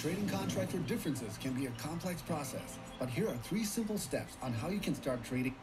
Trading contracts or differences can be a complex process, but here are 3 simple steps on how you can start trading.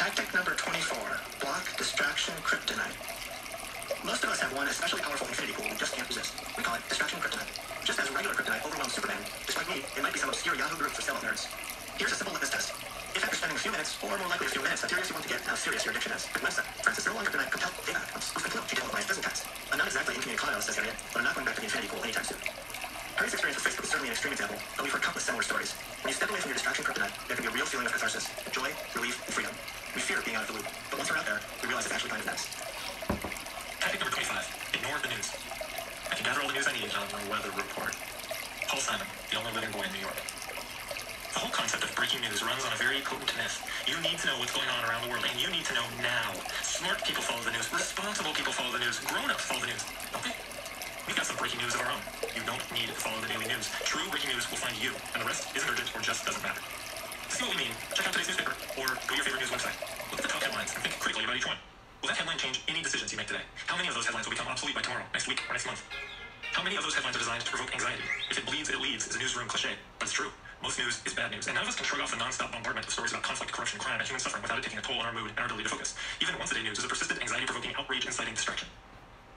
Tactic number 24, block distraction kryptonite. Most of us have one especially powerful infinity pool we just can't resist. We call it distraction kryptonite. Just as regular kryptonite overwhelms Superman, despite me, it might be some obscure Yahoo group for sellout nerds. Here's a simple litmus test. If after spending a few minutes, or more likely a few minutes, that serious you want to get how serious your addiction is, for instance, no longer kryptonite compelled data outcomes with complete detailed life business text. I'm not exactly incommunicado, says Harriet, but I'm not going back to the infinity pool anytime soon. Harriet's experience with Facebook is certainly an extreme example, but we've heard countless similar stories. When you step away from your distraction kryptonite, there can be a real feeling of catharsis, joy, relief, and freedom. We fear being out of the loop, but once we're out there, we realize it's actually kind of nice. Tactic number 25, ignore the news. I can gather all the news I need on the weather report. Paul Simon, the only living boy in New York. The whole concept of breaking news runs on a very potent myth. You need to know what's going on around the world, and you need to know now. Smart people follow the news. Responsible people follow the news. Grown-ups follow the news. Okay? We've got some breaking news of our own. You don't need to follow the daily news. True breaking news will find you, and the rest isn't urgent or just doesn't matter. To see what we mean, check out today's newspaper, or go to your favorite news website. Look at the top headlines and think critically about each one. Will that headline change any decisions you make today? How many of those headlines will become obsolete by tomorrow, next week, or next month? How many of those headlines are designed to provoke anxiety? If it bleeds, it leads is a newsroom cliche, but it's true. Most news is bad news, and none of us can shrug off the non-stop bombardment of stories about conflict, corruption, crime, and human suffering without it taking a toll on our mood and our ability to focus. Even once-a-day news is a persistent, anxiety-provoking, outrage-inciting distraction.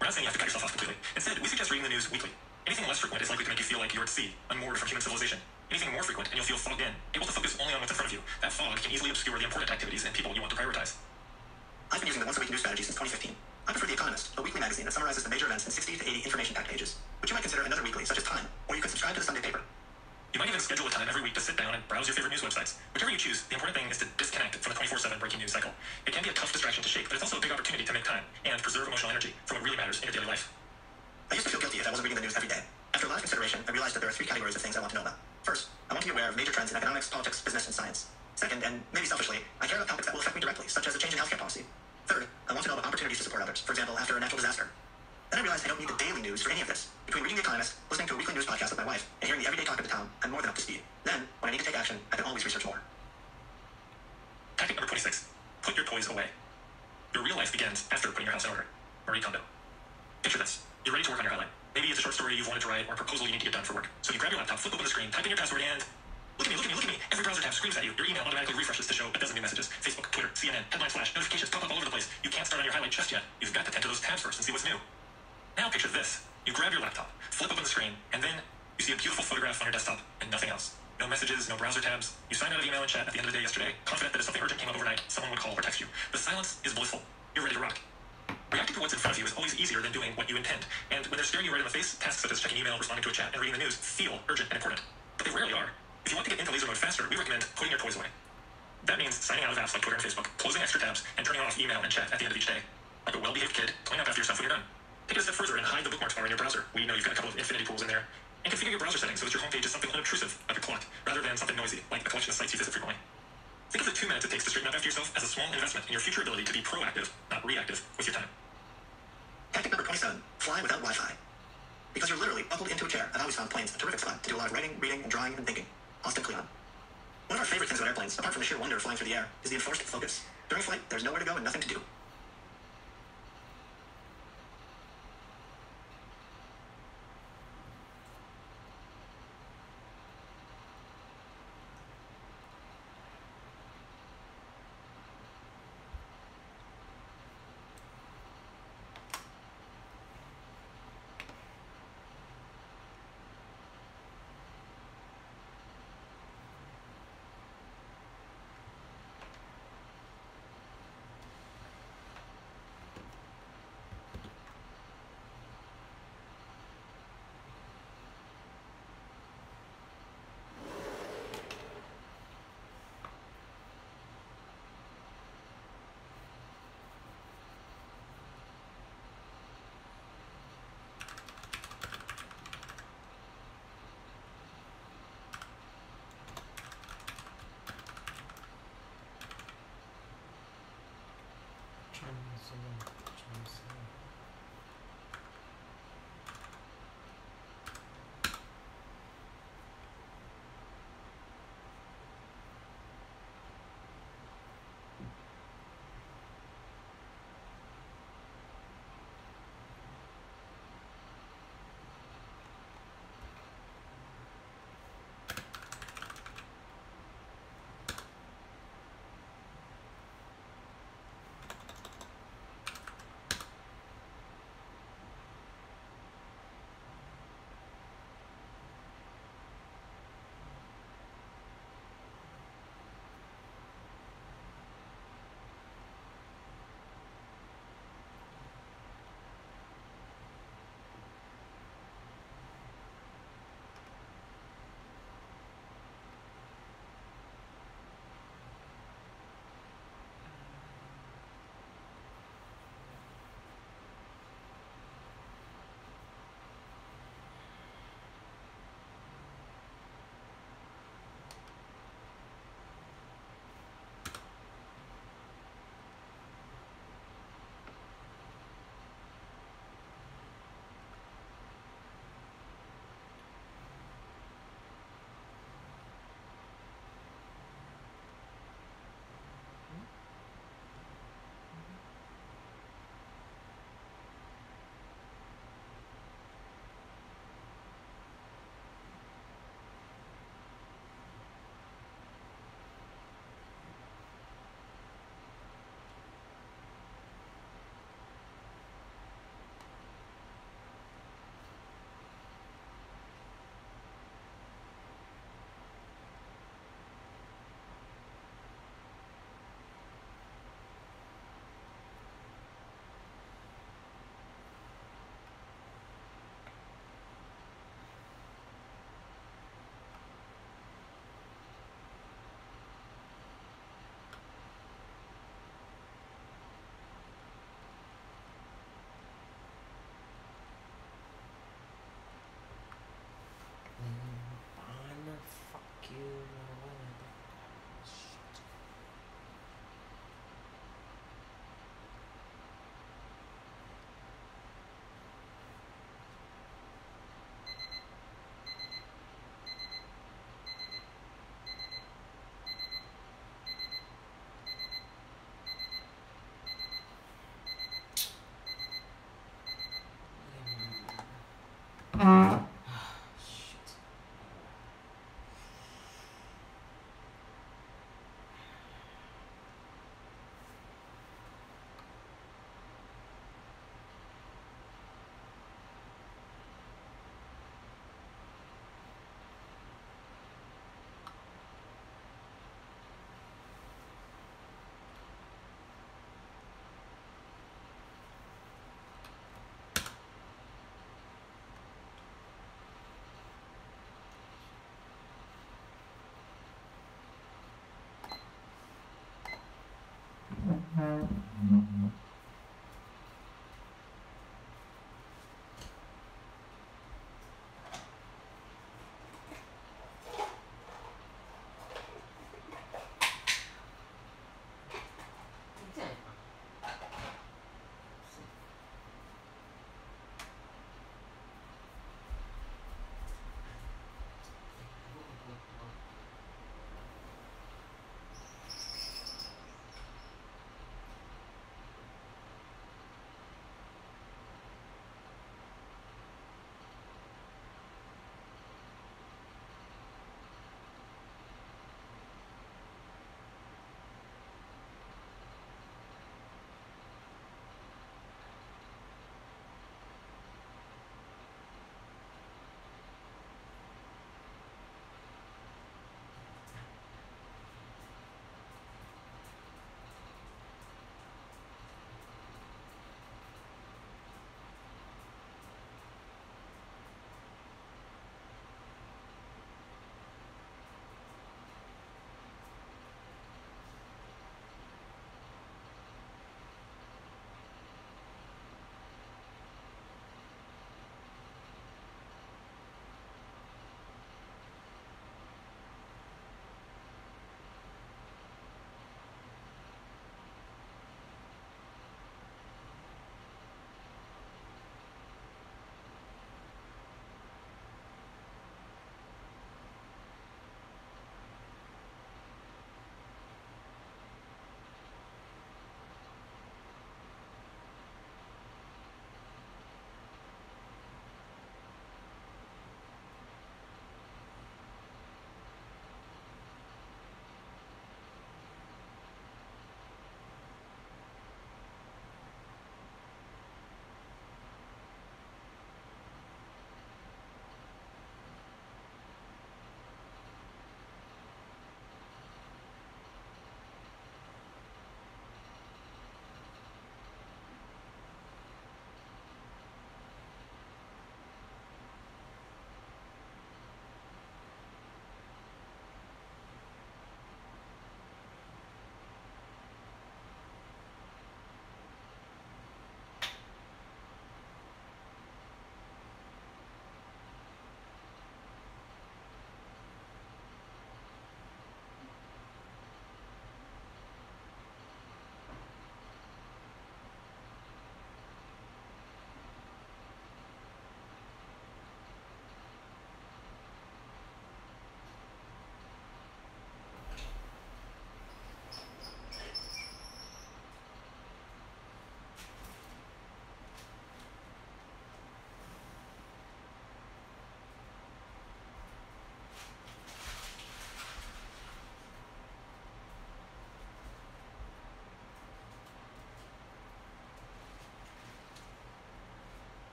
We're not saying you have to cut yourself off completely. Instead, we suggest reading the news weekly. Anything less frequent is likely to make you feel like you're at sea, unmoored from human civilization. Anything more frequent, and you'll feel fogged in, able to focus only on what's in front of you. That fog can easily obscure the important activities and people you want to prioritize. I've been using the once-a-week news strategy since 2015. I prefer The Economist, a weekly magazine that summarizes the major events in 60 to 80 information-packed pages, which you might consider another weekly, such as Time, or you could subscribe to the Sunday paper. You might even schedule a time every week to sit down and browse your favorite news websites. Whichever you choose, the important thing is to disconnect from the 24/7 breaking news cycle. It can be a tough distraction to shake, but it's also a big opportunity to make time and preserve emotional energy for what really matters in your daily life. I used to feel guilty if I wasn't reading the news every day. After a lot of consideration, I realized that there are three categories of things I want to know about. First, I want to be aware of major trends in economics, politics, business, and science. Second, and maybe selfishly, I care about topics that will affect me directly, such as a change in healthcare policy. Third, I want to know about opportunities to support others, for example, after a natural disaster. Then I realized I don't need the daily news for any of this. Between reading The Economist, listening to a weekly news podcast with my wife, and hearing the everyday talk of the town, I'm more than up to speed. Then, when I need to take action, I can always research more. Tactic number 26, put your toys away. Your real life begins after putting your house in order. Marie Kondo. Picture this. You're ready to work on your highlight. Maybe it's a short story you've wanted to write or a proposal you need to get done for work. So you grab your laptop, flip open the screen, type in your password, and look at me, look at me, look at me. Every browser tab screams at you. Your email automatically refreshes to show a dozen new messages. Facebook, Twitter, CNN, headline flash, notifications pop up all over the place. You can't start on your highlight just yet. You've got to tend to those tabs first and see what's new. Now picture this. You grab your laptop, flip open the screen, and then you see a beautiful photograph on your desktop and nothing else. No messages, no browser tabs. You signed out of email and chat at the end of the day yesterday, confident that if something urgent came up overnight, someone would call or text you. The silence is blissful. You're ready to rock. Reacting to what's in front of you is always easier than doing what you intend. And when they're staring you right in the face, tasks such as checking email, responding to a chat, and reading the news feel urgent and important. But they rarely are. If you want to get into laser mode faster, we recommend putting your toys away. That means signing out of apps like Twitter and Facebook, closing extra tabs, and turning off email and chat at the end of each day. Like a well-behaved kid, clean up after yourself when you're done. Take it a step further and hide the bookmarks bar in your browser. We know you've got a couple of infinity pools in there. And configure your browser settings so that your homepage is something unobtrusive, like a clock, rather than something noisy, like the collection of sites you visit frequently. Think of the 2 minutes it takes to straighten up after yourself as a small investment in your future ability to be proactive, not reactive, with your time. Tactic number 27, fly without Wi-Fi. Because you're literally buckled into a chair, I've always found planes a terrific spot to do a lot of writing, reading, and drawing, and thinking. Austin Kleon. One of our favorite things about airplanes, apart from the sheer wonder of flying through the air, is the enforced focus. During flight, there's nowhere to go and nothing to do.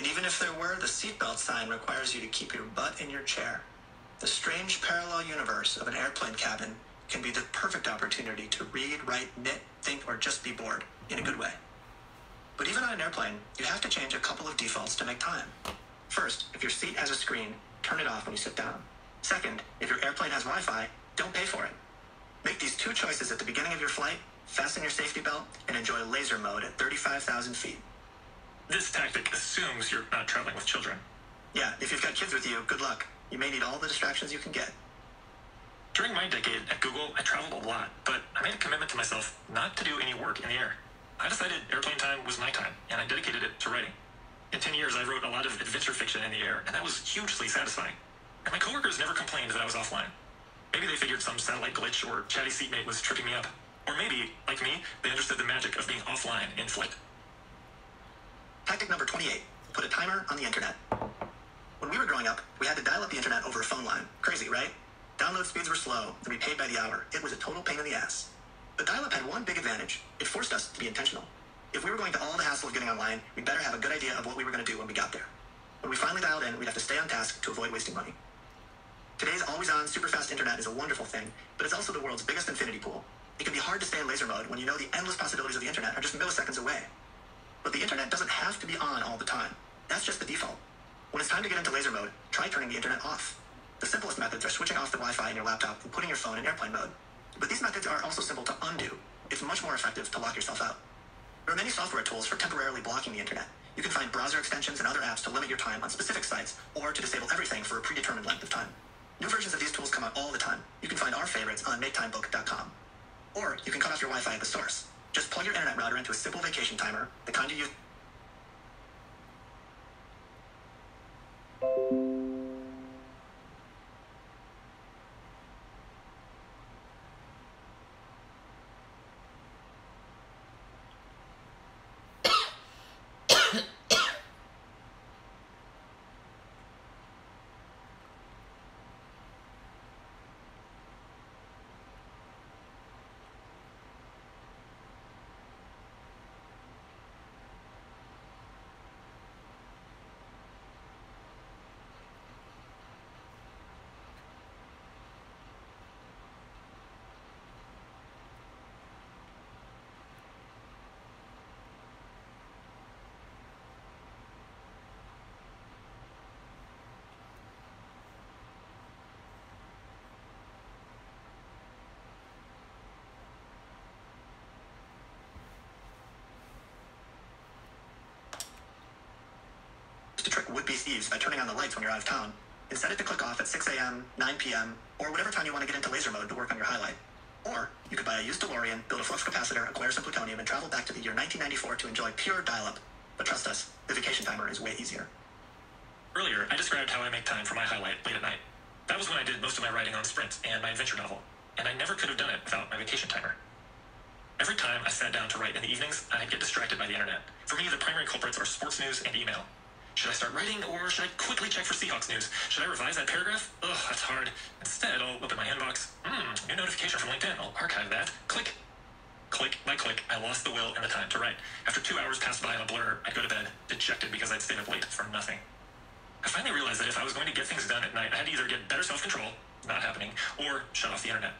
And even if there were, the seatbelt sign requires you to keep your butt in your chair. The strange parallel universe of an airplane cabin can be the perfect opportunity to read, write, knit, think, or just be bored, in a good way. But even on an airplane, you have to change a couple of defaults to make time. First, if your seat has a screen, turn it off when you sit down. Second, if your airplane has Wi-Fi, don't pay for it. Make these two choices at the beginning of your flight, fasten your safety belt, and enjoy laser mode at 35,000 feet. This tactic assumes you're not traveling with children. Yeah, if you've got kids with you, good luck. You may need all the distractions you can get. During my decade at Google, I traveled a lot, but I made a commitment to myself not to do any work in the air. I decided airplane time was my time, and I dedicated it to writing. In 10 years, I wrote a lot of adventure fiction in the air, and that was hugely satisfying. And my coworkers never complained that I was offline. Maybe they figured some satellite glitch or chatty seatmate was tripping me up. Or maybe, like me, they understood the magic of being offline in flight. Tactic number 28. Put a timer on the internet. When we were growing up, we had to dial up the internet over a phone line. Crazy, right? Download speeds were slow, and we paid by the hour. It was a total pain in the ass. But dial-up had one big advantage. It forced us to be intentional. If we were going to all the hassle of getting online, we'd better have a good idea of what we were going to do when we got there. When we finally dialed in, we'd have to stay on task to avoid wasting money. Today's always-on, super-fast internet is a wonderful thing, but it's also the world's biggest infinity pool. It can be hard to stay in laser mode when you know the endless possibilities of the internet are just milliseconds away. But the internet doesn't have to be on all the time. That's just the default. When it's time to get into laser mode, try turning the internet off. The simplest methods are switching off the Wi-Fi in your laptop and putting your phone in airplane mode. But these methods are also simple to undo. It's much more effective to lock yourself out. There are many software tools for temporarily blocking the internet. You can find browser extensions and other apps to limit your time on specific sites or to disable everything for a predetermined length of time. New versions of these tools come out all the time. You can find our favorites on maketimebook.com. Or you can cut off your Wi-Fi at the source. Just plug your internet router into a simple vacation timer, the kind you use. To trick would-be thieves by turning on the lights when you're out of town, and set it to click off at 6 a.m., 9 p.m., or whatever time you want to get into laser mode to work on your highlight. Or you could buy a used DeLorean, build a flux capacitor, acquire some plutonium, and travel back to the year 1994 to enjoy pure dial-up. But trust us, the vacation timer is way easier. Earlier, I described how I make time for my highlight late at night. That was when I did most of my writing on Sprint and my adventure novel, and I never could have done it without my vacation timer. Every time I sat down to write in the evenings, I'd get distracted by the internet. For me, the primary culprits are sports news and email. Should I start writing, or should I quickly check for Seahawks news? Should I revise that paragraph? Ugh, that's hard. Instead, I'll open my inbox. New notification from LinkedIn. I'll archive that. Click. Click by click, I lost the will and the time to write. After 2 hours passed by in a blur, I'd go to bed, dejected because I'd stayed up late for nothing. I finally realized that if I was going to get things done at night, I had to either get better self-control, not happening, or shut off the internet.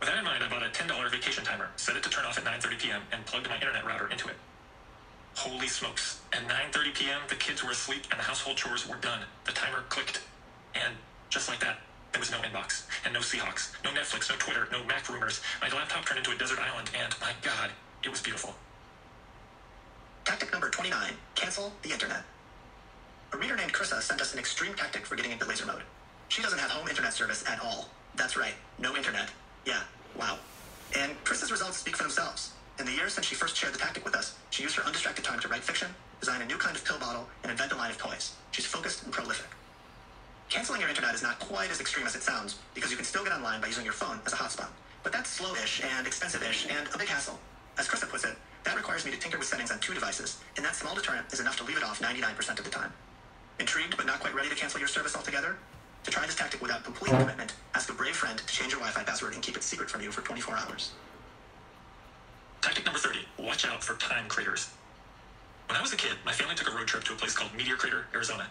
With that in mind, I bought a $10 vacation timer, set it to turn off at 9:30 p.m., and plugged my internet router into it. Holy smokes. At 9:30 p.m., the kids were asleep and the household chores were done. The timer clicked. And just like that, there was no inbox, and no Seahawks, no Netflix, no Twitter, no Mac rumors. My laptop turned into a desert island, and my God, it was beautiful. Tactic number 29, cancel the internet. A reader named Krissa sent us an extreme tactic for getting into laser mode. She doesn't have home internet service at all. That's right, no internet. Yeah, wow. And Krissa's results speak for themselves. In the years since she first shared the tactic with us, she used her undistracted time to write fiction, design a new kind of pill bottle, and invent a line of toys. She's focused and prolific. Canceling your internet is not quite as extreme as it sounds, because you can still get online by using your phone as a hotspot. But that's slow-ish and expensive-ish and a big hassle. As Krissa puts it, that requires me to tinker with settings on 2 devices, and that small deterrent is enough to leave it off 99% of the time. Intrigued but not quite ready to cancel your service altogether? To try this tactic without complete commitment, ask a brave friend to change your Wi-Fi password and keep it secret from you for 24 hours. Tactic number 30, watch out for time craters. When I was a kid, my family took a road trip to a place called Meteor Crater, Arizona.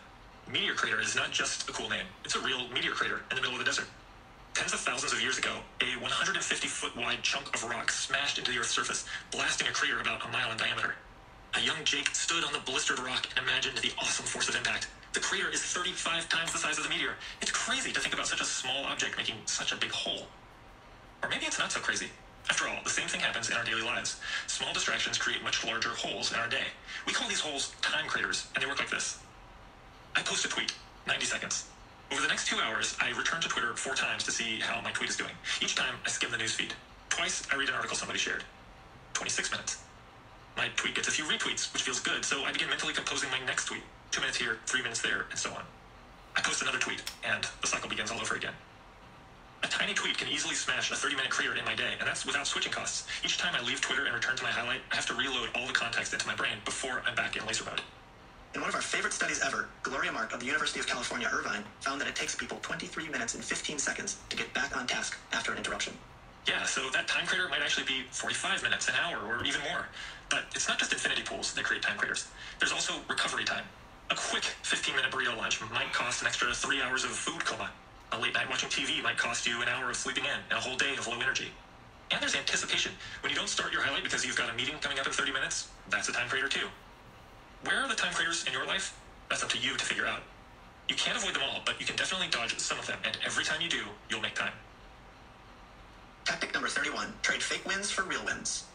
Meteor Crater is not just a cool name. It's a real meteor crater in the middle of the desert. Tens of thousands of years ago, a 150-foot wide chunk of rock smashed into the Earth's surface, blasting a crater about a mile in diameter. A young Jake stood on the blistered rock and imagined the awesome force of impact. The crater is 35 times the size of the meteor. It's crazy to think about such a small object making such a big hole. Or maybe it's not so crazy. After all, the same thing happens in our daily lives. Small distractions create much larger holes in our day. We call these holes time craters, and they work like this. I post a tweet, 90 seconds. Over the next 2 hours, I return to Twitter 4 times to see how my tweet is doing. Each time, I skim the newsfeed. Twice, I read an article somebody shared. 26 minutes. My tweet gets a few retweets, which feels good, so I begin mentally composing my next tweet. 2 minutes here, 3 minutes there, and so on. I post another tweet, and the cycle begins all over again. A tiny tweet can easily smash a 30-minute clear in my day, and that's without switching costs. Each time I leave Twitter and return to my highlight, I have to reload all the context into my brain before I'm back in laser mode. In one of our favorite studies ever, Gloria Mark of the University of California, Irvine, found that it takes people 23 minutes and 15 seconds to get back on task after an interruption. Yeah, so that time crater might actually be 45 minutes, an hour, or even more. But it's not just infinity pools that create time craters. There's also recovery time. A quick 15-minute burrito lunch might cost an extra 3 hours of food coma. A late night watching TV might cost you an hour of sleeping in and a whole day of low energy. And there's anticipation. When you don't start your highlight because you've got a meeting coming up in 30 minutes, that's a time crater too. Where are the time craters in your life? That's up to you to figure out. You can't avoid them all, but you can definitely dodge some of them, and every time you do, you'll make time. Tactic number 31, trade fake wins for real wins.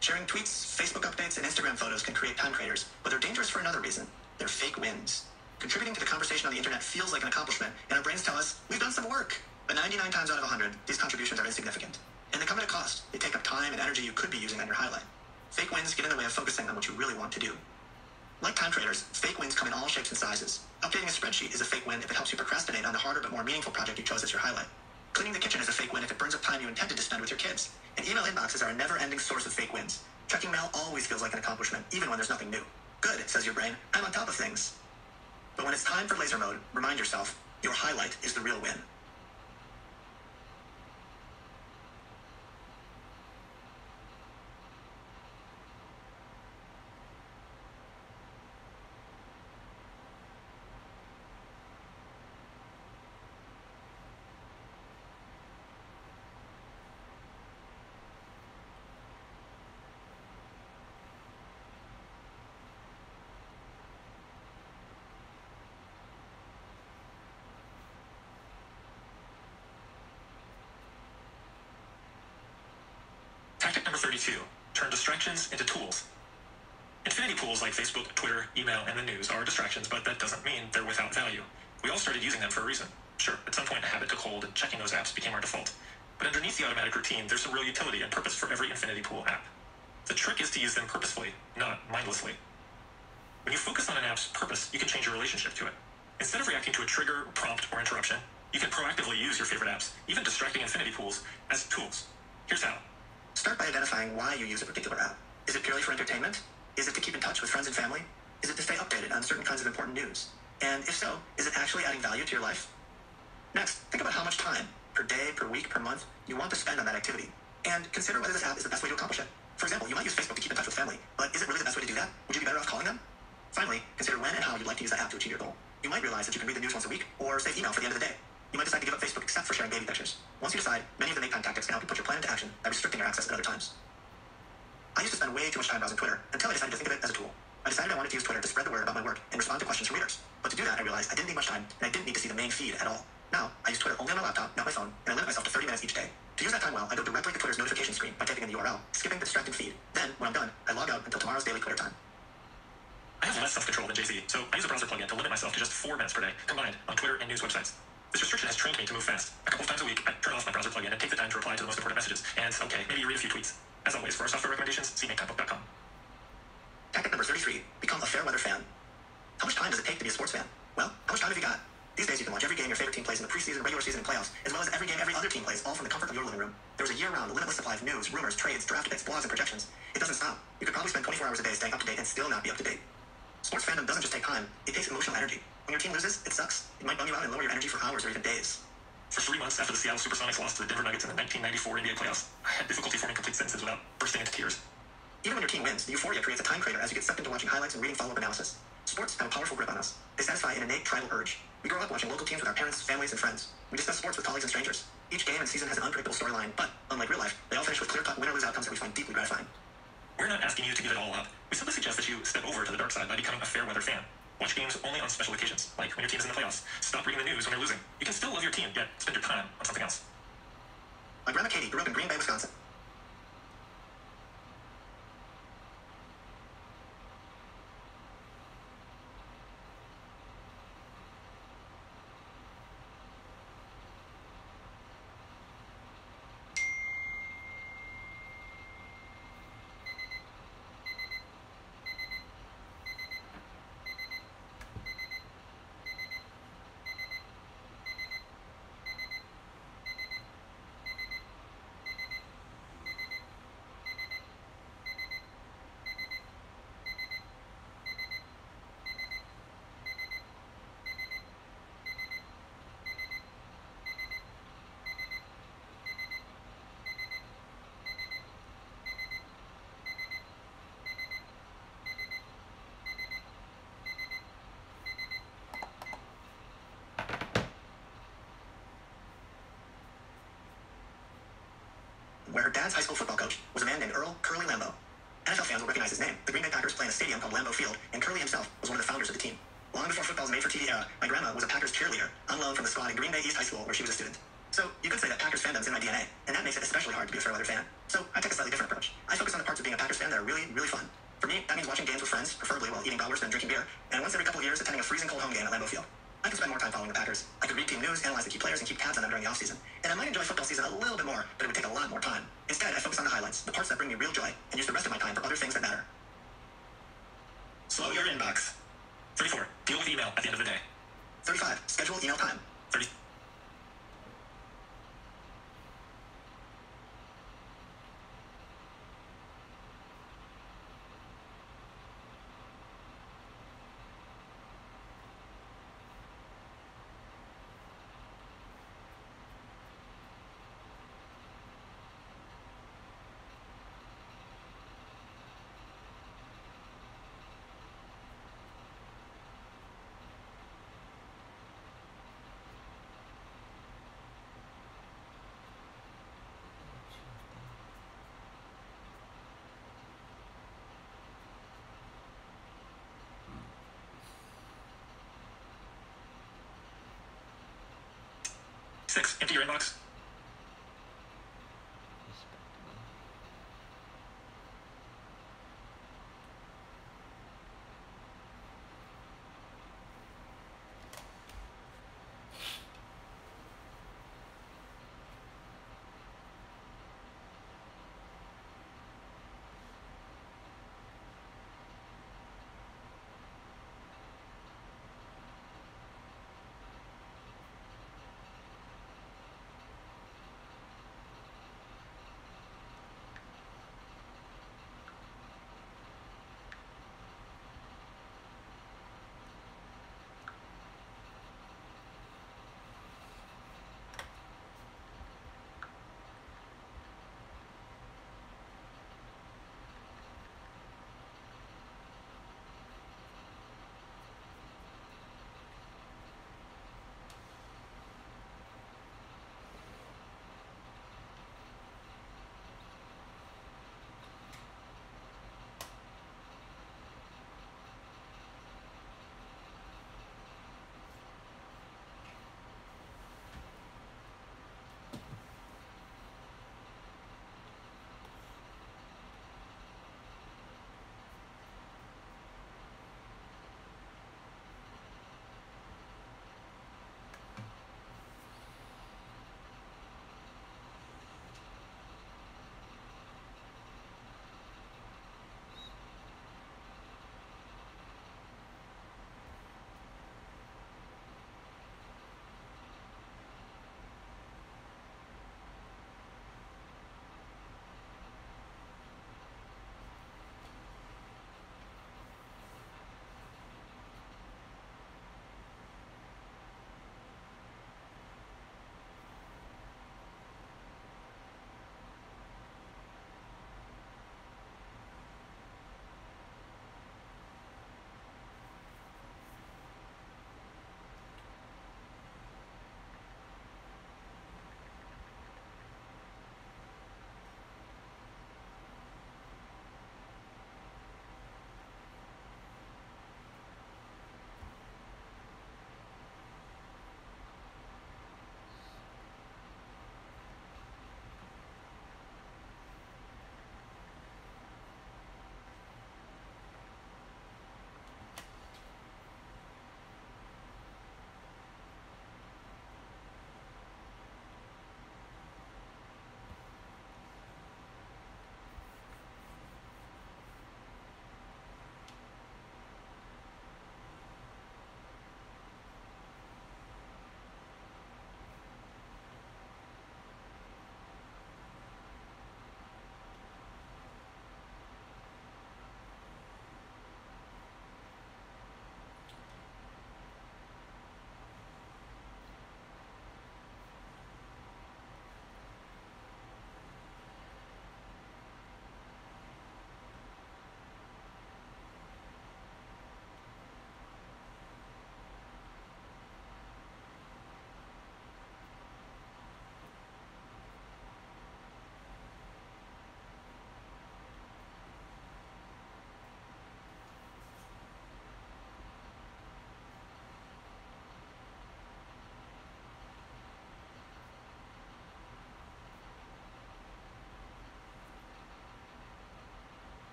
Sharing tweets, Facebook updates, and Instagram photos can create time craters, but they're dangerous for another reason. They're fake wins. Contributing to the conversation on the internet feels like an accomplishment, and our brains tell us, we've done some work. But 99 times out of 100, these contributions are insignificant. And they come at a cost. They take up time and energy you could be using on your highlight. Fake wins get in the way of focusing on what you really want to do. Like time traders, fake wins come in all shapes and sizes. Updating a spreadsheet is a fake win if it helps you procrastinate on the harder but more meaningful project you chose as your highlight. Cleaning the kitchen is a fake win if it burns up time you intended to spend with your kids. And email inboxes are a never-ending source of fake wins. Checking mail always feels like an accomplishment, even when there's nothing new. Good, says your brain, I'm on top of things. But when it's time for laser mode, remind yourself, your highlight is the real win. Tactic number 32, turn distractions into tools. Infinity pools like Facebook, Twitter, email, and the news are distractions, but that doesn't mean they're without value. We all started using them for a reason. Sure, at some point a habit took hold and checking those apps became our default. But underneath the automatic routine, there's some real utility and purpose for every infinity pool app. The trick is to use them purposefully, not mindlessly. When you focus on an app's purpose, you can change your relationship to it. Instead of reacting to a trigger, prompt, or interruption, you can proactively use your favorite apps, even distracting infinity pools, as tools. Here's how. Start by identifying why you use a particular app. Is it purely for entertainment? Is it to keep in touch with friends and family? Is it to stay updated on certain kinds of important news? And if so, is it actually adding value to your life? Next, think about how much time, per day, per week, per month, you want to spend on that activity. And consider whether this app is the best way to accomplish it. For example, you might use Facebook to keep in touch with family, but is it really the best way to do that? Would you be better off calling them? Finally, consider when and how you'd like to use that app to achieve your goal. You might realize that you can read the news once a week, or save email for the end of the day. You might decide to give up Facebook except for sharing baby pictures. Once you decide, many of the make time tactics can help you put your plan into action by restricting your access at other times. I used to spend way too much time browsing Twitter until I decided to think of it as a tool. I decided I wanted to use Twitter to spread the word about my work and respond to questions from readers. But to do that, I realized I didn't need much time, and I didn't need to see the main feed at all. Now, I use Twitter only on my laptop, not my phone, and I limit myself to 30 minutes each day. To use that time well, I go directly to Twitter's notification screen by typing in the URL, skipping the distracting feed. Then, when I'm done, I log out until tomorrow's daily Twitter time. I have less self-control than Jay-Z, so I use a browser plugin to limit myself to just 4 minutes per day, combined, on Twitter and news websites. This restriction has trained me to move fast. A couple of times a week, I turn off my browser plugin and take the time to reply to the most important messages. And, okay, maybe you read a few tweets. As always, for our software recommendations, see maketimebook.com. Tactic number 33, become a fair weather fan. How much time does it take to be a sports fan? Well, how much time have you got? These days you can watch every game your favorite team plays in the preseason, regular season, and playoffs, as well as every game every other team plays, all from the comfort of your living room. There's a year-round, limitless supply of news, rumors, trades, draft picks, blogs, and projections. It doesn't stop. You could probably spend 24 hours a day staying up to date and still not be up to date. Sports fandom doesn't just take time, it takes emotional energy. When your team loses, it sucks. It might bum you out and lower your energy for hours or even days. For 3 months after the Seattle Supersonics lost to the Denver Nuggets in the 1994 NBA playoffs, I had difficulty forming complete sentences without bursting into tears. Even when your team wins, the euphoria creates a time crater as you get sucked into watching highlights and reading follow-up analysis. Sports have a powerful grip on us. They satisfy an innate tribal urge. We grow up watching local teams with our parents, families, and friends. We discuss sports with colleagues and strangers. Each game and season has an unpredictable storyline, but, unlike real life, they all finish with clear-cut win-or-lose outcomes that we find deeply gratifying. We're not asking you to give it all up. We simply suggest that you step over to the dark side by becoming a fair-weather fan. Watch games only on special occasions, like when your team's in the playoffs. Stop reading the news when they're losing. You can still love your team, yet spend your time on something else. My grandma Katie grew up in Green Bay, Wisconsin. dad's high school football coach was a man named Earl Curly Lambeau. NFL fans will recognize his name. The Green Bay Packers play in a stadium called Lambeau Field, and Curly himself was one of the founders of the team. Long before football's made-for-TV era, my grandma was a Packers cheerleader on loan from the squad in Green Bay East High School, where she was a student. So you could say that Packers fandom's in my DNA, and that makes it especially hard to be a Fairweather fan. So I take a slightly different approach. I focus on the parts of being a Packers fan that are really, really fun. For me, that means watching games with friends, preferably while eating bratwurst and drinking beer, and once every couple of years attending a freezing cold home game at Lambeau Field. I can spend more time following the Packers. I could read team news, analyze the key players, and keep tabs on them during the offseason. And I might enjoy football season a little bit more, but it would take a lot more time. Instead, I focus on the highlights, the parts that bring me real joy, and use the rest of my time for other things that matter. Slow your inbox. 34. Deal with email at the end of the day. 35. Schedule email time. 30. Six. Empty your inbox.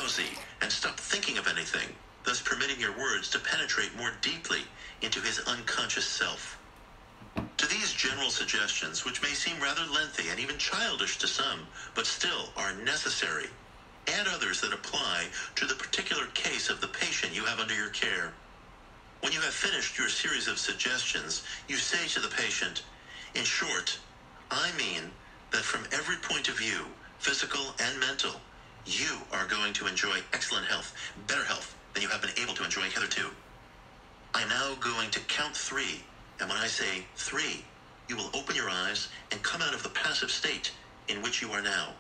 drowsy and stop thinking of anything, thus permitting your words to penetrate more deeply into his unconscious self. To these general suggestions, which may seem rather lengthy and even childish to some, but still are necessary, add others that apply to the particular case of the patient you have under your care. When you have finished your series of suggestions, you say to the patient, "In short, I mean that from every point of view, physical and mental, you are going to enjoy excellent health, better health than you have been able to enjoy hitherto. I am now going to count 3, and when I say 3, you will open your eyes and come out of the passive state in which you are now.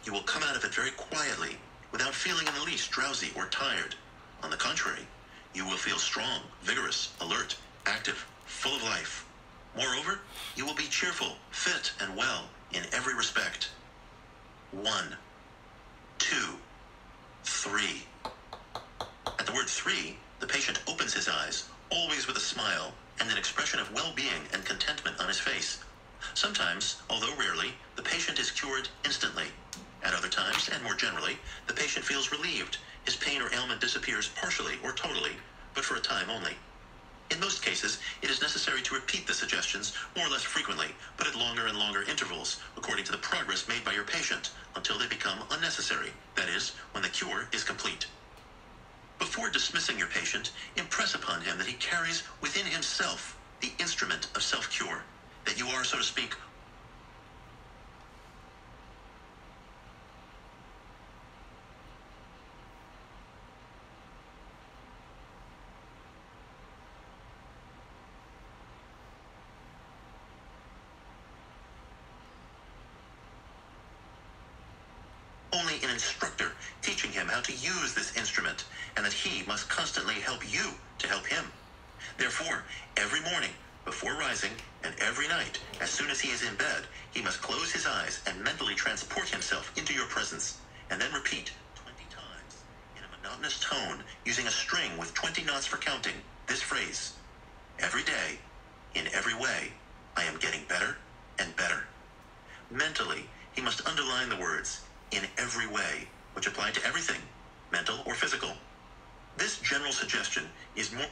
You will come out of it very quietly, without feeling in the least drowsy or tired. On the contrary, you will feel strong, vigorous, alert, active, full of life. Moreover, you will be cheerful, fit, and well in every respect. 1, 2, 3. At the word 3, the patient opens his eyes, always with a smile and an expression of well-being and contentment on his face. Sometimes, although rarely, the patient is cured instantly. At other times, and more generally, the patient feels relieved. His pain or ailment disappears partially or totally, but for a time only. In most cases, it is necessary to repeat the suggestions more or less frequently, but at longer and longer intervals, according to the progress made by your patient, until they become unnecessary, that is, when the cure is complete. Before dismissing your patient, impress upon him that he carries within himself the instrument of self-cure, that you are, so to speak, only an instructor teaching him how to use this instrument, and that he must constantly help you to help him. Therefore, every morning, before rising, and every night, as soon as he is in bed, he must close his eyes and mentally transport himself into your presence, and then repeat 20 times, in a monotonous tone, using a string with 20 knots for counting, this phrase: "Every day, in every way, I am getting better and better." Mentally, he must underline the words, "in every way," which apply to everything, mental or physical. This general suggestion is more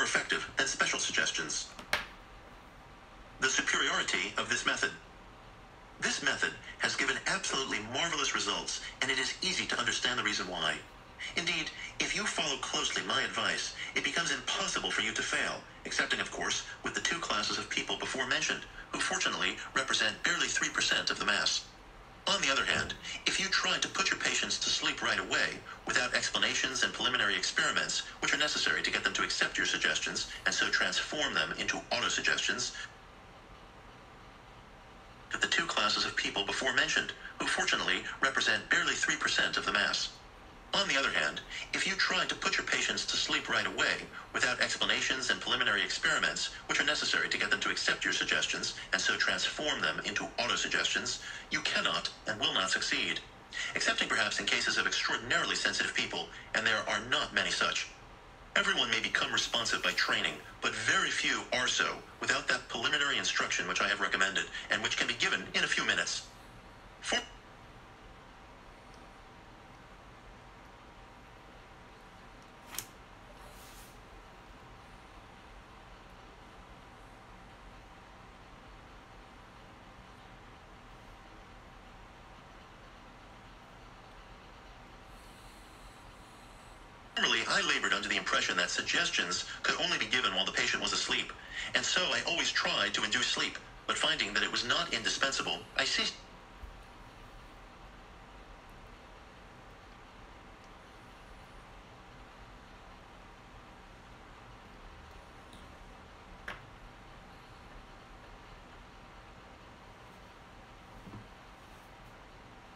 more effective than special suggestions. The superiority of this method. This method has given absolutely marvelous results, and it is easy to understand the reason why. Indeed, if you follow closely my advice, it becomes impossible for you to fail, excepting, of course, with the two classes of people before mentioned, who fortunately represent barely 3% of the mass. On the other hand, if you try to put your patients to sleep right away, without explanations and preliminary experiments, which are necessary to get them to accept your suggestions, and so transform them into autosuggestions, the two classes of people before mentioned, who fortunately represent barely 3% of the mass. On the other hand, if you try to put your patients to sleep right away, without explanations and preliminary experiments, which are necessary to get them to accept your suggestions, and so transform them into autosuggestions, you cannot and will not succeed, excepting perhaps in cases of extraordinarily sensitive people, and there are not many such. Everyone may become responsive by training, but very few are so, without that preliminary instruction which I have recommended, and which can be given in a few minutes. Formerly, I labored under the impression that suggestions could only be given while the patient was asleep, and so I always tried to induce sleep, but finding that it was not indispensable, I ceased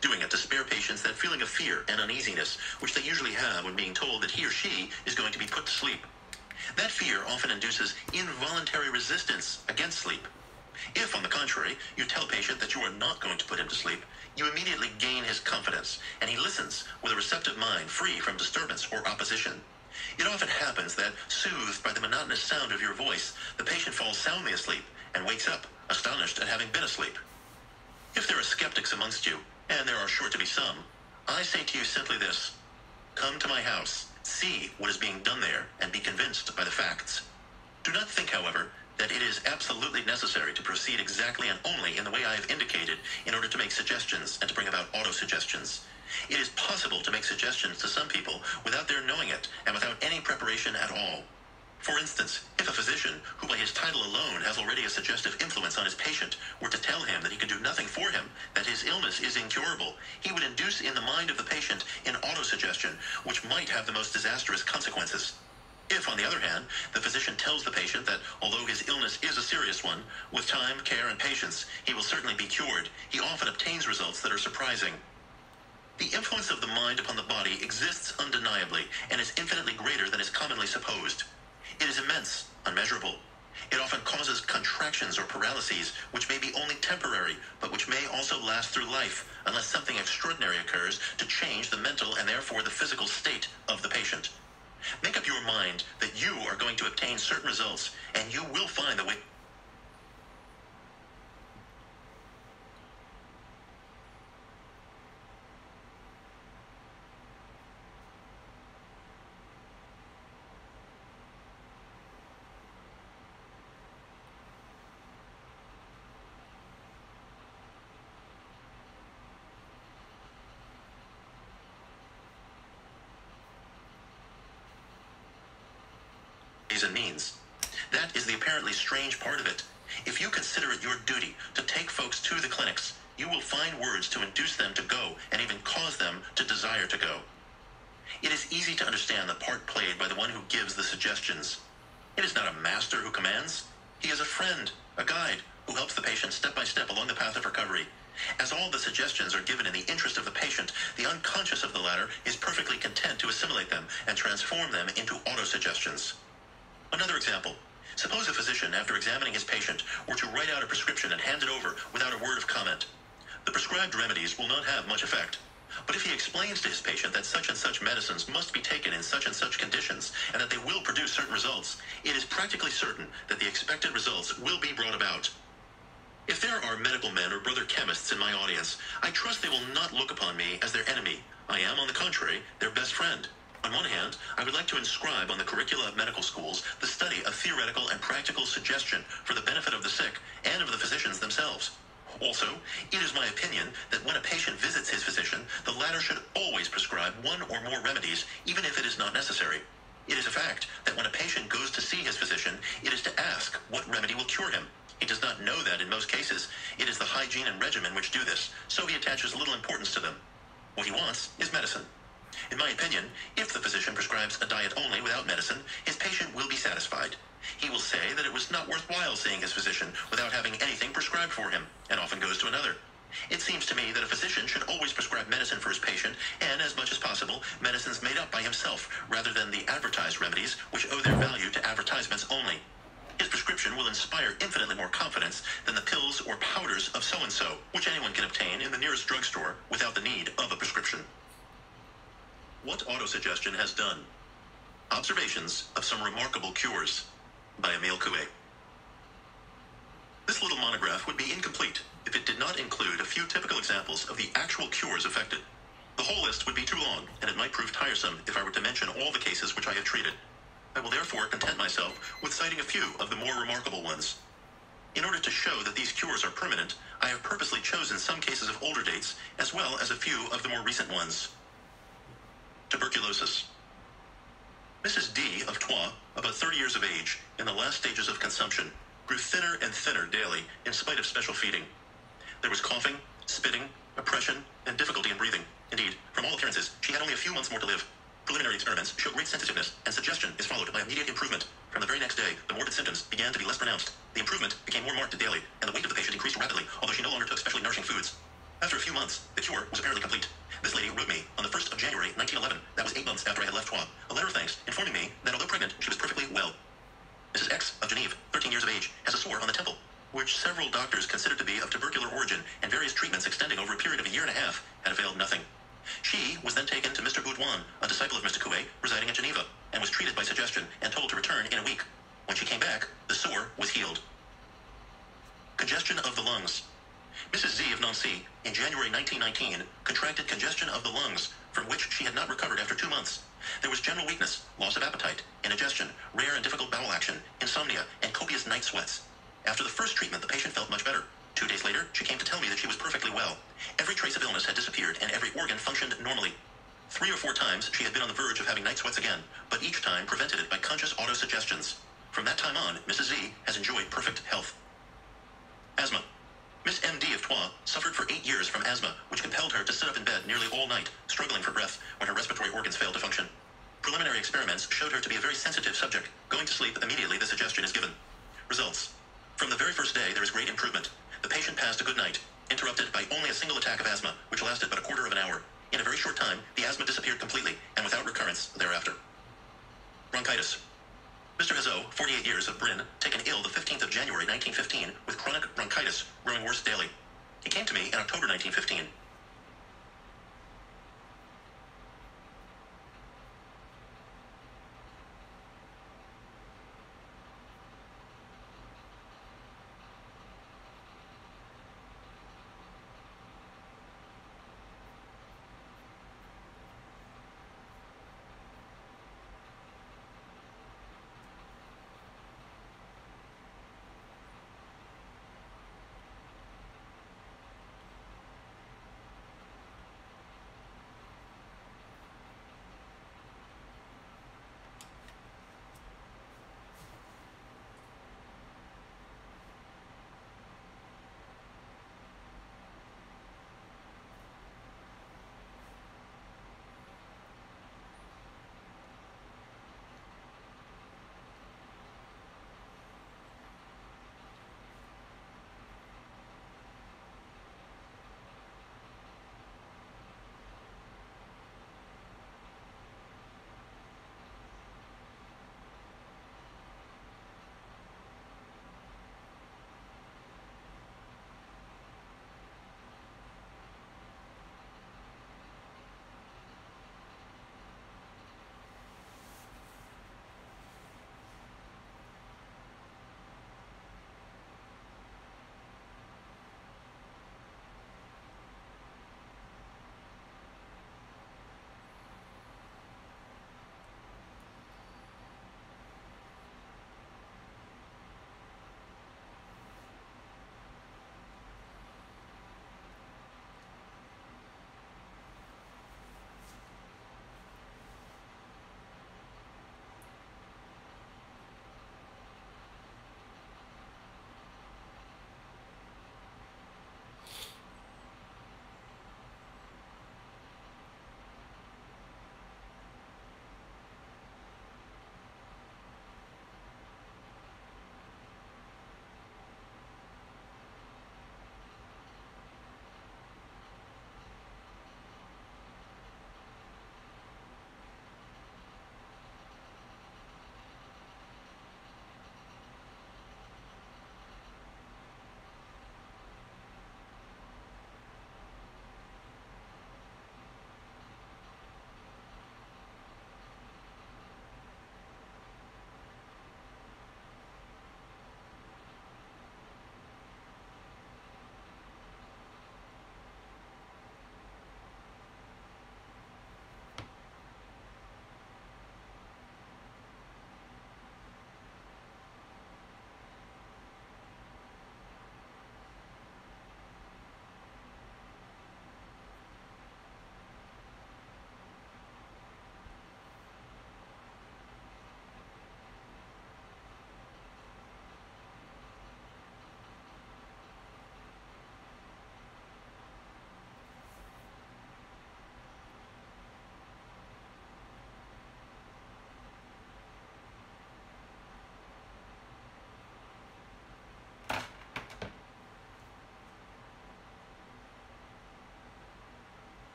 doing it to spare patients that feeling of fear and uneasiness, which they usually have when being told that he or she is going to be put to sleep. That fear often induces involuntary resistance against sleep. If, on the contrary, you tell a patient that you are not going to put him to sleep, you immediately gain his confidence, and he listens with a receptive mind free from disturbance or opposition. It often happens that, soothed by the monotonous sound of your voice, the patient falls soundly asleep and wakes up, astonished at having been asleep. If there are skeptics amongst you, and there are sure to be some, I say to you simply this: come to my house, see what is being done there, and be convinced by the facts. Do not think, however, that it is absolutely necessary to proceed exactly and only in the way I have indicated in order to make suggestions and to bring about autosuggestions. It is possible to make suggestions to some people without their knowing it and without any preparation at all. For instance, if a physician, who by his title alone has already a suggestive influence on his patient, were to tell him that he can do nothing for him, that his illness is incurable, he would induce in the mind of the patient an autosuggestion, which might have the most disastrous consequences. If, on the other hand, the physician tells the patient that, although his illness is a serious one, with time, care, and patience, he will certainly be cured, he often obtains results that are surprising. The influence of the mind upon the body exists undeniably, and is infinitely greater than is commonly supposed. It is immense, unmeasurable. It often causes contractions or paralyses, which may be only temporary, but which may also last through life, unless something extraordinary occurs to change the mental and therefore the physical state of the patient. Make up your mind that you are going to obtain certain results, and you will find the way. And means. That is the apparently strange part of it. If you consider it your duty to take folks to the clinics, you will find words to induce them to go and even cause them to desire to go. It is easy to understand the part played by the one who gives the suggestions. It is not a master who commands. He is a friend, a guide, who helps the patient step by step along the path of recovery. As all the suggestions are given in the interest of the patient, the unconscious of the latter is perfectly content to assimilate them and transform them into autosuggestions. Another example. Suppose a physician, after examining his patient, were to write out a prescription and hand it over without a word of comment. The prescribed remedies will not have much effect. But if he explains to his patient that such and such medicines must be taken in such and such conditions, and that they will produce certain results, it is practically certain that the expected results will be brought about. If there are medical men or brother chemists in my audience, I trust they will not look upon me as their enemy. I am, on the contrary, their best friend. On one hand, I would like to inscribe on the curricula of medical schools the study of theoretical and practical suggestion for the benefit of the sick and of the physicians themselves. Also, it is my opinion that when a patient visits his physician, the latter should always prescribe one or more remedies, even if it is not necessary. It is a fact that when a patient goes to see his physician, it is to ask what remedy will cure him. He does not know that in most cases. It is the hygiene and regimen which do this, so he attaches little importance to them. What he wants is medicine. In my opinion, if the physician prescribes a diet only without medicine, his patient will be satisfied. He will say that it was not worthwhile seeing his physician without having anything prescribed for him, and often goes to another. It seems to me that a physician should always prescribe medicine for his patient, and as much as possible, medicines made up by himself, rather than the advertised remedies, which owe their value to advertisements only. His prescription will inspire infinitely more confidence than the pills or powders of so-and-so, which anyone can obtain in the nearest drugstore without the need of a prescription. What Autosuggestion has done. Observations of some remarkable cures by Emile Coue. This little monograph would be incomplete if it did not include a few typical examples of the actual cures affected. The whole list would be too long, and it might prove tiresome if I were to mention all the cases which I have treated. I will therefore content myself with citing a few of the more remarkable ones. In order to show that these cures are permanent, I have purposely chosen some cases of older dates, as well as a few of the more recent ones. Tuberculosis. Mrs. D. of Troyes, about 30 years of age, in the last stages of consumption, grew thinner and thinner daily in spite of special feeding. There was coughing, spitting, oppression, and difficulty in breathing. Indeed, from all appearances, she had only a few months more to live. Preliminary experiments show great sensitiveness, and suggestion is followed by immediate improvement. From the very next day, the morbid symptoms began to be less pronounced. The improvement became more marked daily, and the weight of the patient increased rapidly, although she no longer took specially nourishing foods. After a few months, the cure was apparently complete. This lady wrote me on the 1st of January, 1911, that was 8 months after I had left Troyes, a letter of thanks informing me that although pregnant, she was perfectly well. Mrs. X of Geneva, 13 years of age, has a sore on the temple, which several doctors considered to be of tubercular origin, and various treatments extending over a period of a year and a half had availed nothing. She was then taken to Mr. Baudouin, a disciple of Mr. Coue, residing at Geneva, and was treated by suggestion and told to return in a week. When she came back, the sore was healed. Congestion of the lungs. Mrs. Z of Nancy, in January 1919, contracted congestion of the lungs, from which she had not recovered after 2 months. There was general weakness, loss of appetite, indigestion, rare and difficult bowel action, insomnia, and copious night sweats. After the first treatment, the patient felt much better. 2 days later, she came to tell me that she was perfectly well. Every trace of illness had disappeared, and every organ functioned normally. 3 or 4 times, she had been on the verge of having night sweats again, but each time prevented it by conscious autosuggestions. From that time on, Mrs. Z has enjoyed perfect health. Asthma. Miss M.D. of Troyes suffered for 8 years from asthma, which compelled her to sit up in bed nearly all night, struggling for breath when her respiratory organs failed to function. Preliminary experiments showed her to be a very sensitive subject. Going to sleep immediately the suggestion is given. Results. From the very first day, there is great improvement. The patient passed a good night, interrupted by only a single attack of asthma, which lasted but a quarter of an hour. In a very short time, the asthma disappeared completely, and without recurrence thereafter. Bronchitis. Mr. Hazot, 48 years, of Bryn, taken ill the 15th of January 1915 with chronic bronchitis, growing worse daily. He came to me in October 1915.